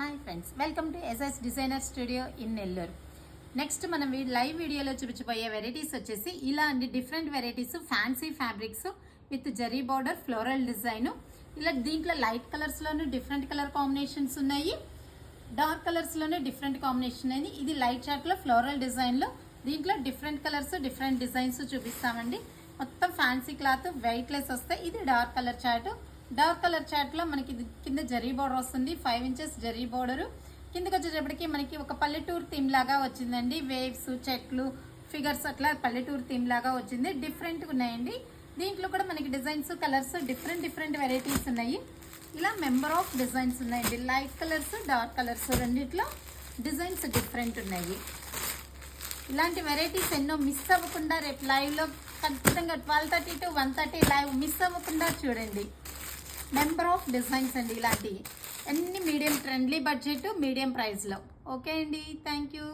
Hi friends, welcome to SS designer studio in Nellore. Next మనం live వీడియోలో చూపించబోయే varieties వచ్చేసి ఇలా అండి. Different varieties fancy fabrics with zari border floral design. ఇలా దీంట్లో లైట్ కలర్స్లోనూ డిఫరెంట్ కలర్ కాంబినేషన్స్ ఉన్నాయి, డార్క్ కలర్స్లోనే డిఫరెంట్ కాంబినేషన్ అయింది. ఇది లైట్ చార్ట్లో ఫ్లోరల్ డిజైన్లో దీంట్లో డిఫరెంట్ కలర్స్ డిఫరెంట్ డిజైన్స్ చూపిస్తామండి. మొత్తం ఫ్యాన్సీ క్లాత్ వెయిట్లెస్ వస్తాయి. ఇది dark colour chart. Dark colour చార్ట్లో మనకి కింద జరీ బార్డర్ వస్తుంది, 5 ఇంచెస్ జరీ బార్డరు. కిందకి వచ్చేటప్పటికి మనకి ఒక పల్లెటూరు థీమ్ లాగా వచ్చిందండి. వేవ్స్, చెట్లు, ఫిగర్స్ అట్లా పల్లెటూరు థీమ్ లాగా వచ్చింది. డిఫరెంట్గా ఉన్నాయండి. దీంట్లో కూడా మనకి డిజైన్స్, కలర్స్ డిఫరెంట్ వెరైటీస్ ఉన్నాయి. ఇలా మెంబర్ ఆఫ్ డిజైన్స్ ఉన్నాయండి. లైట్ కలర్స్, డార్క్ కలర్స్ రెండిట్లో డిజైన్స్ డిఫరెంట్ ఉన్నాయి. ఇలాంటి వెరైటీస్ ఎన్నో మిస్ అవ్వకుండా రేపు లైవ్లో ఖచ్చితంగా 12:30 to 1:30 లైవ్ మిస్ అవ్వకుండా చూడండి. నెంబర్ ఆఫ్ డిజైన్స్ అండి. ఇలాంటివి అన్ని మీడియం ట్రెండ్లీ బడ్జెట్, మీడియం ప్రైస్లో. ఓకే అండి, థ్యాంక్ యూ.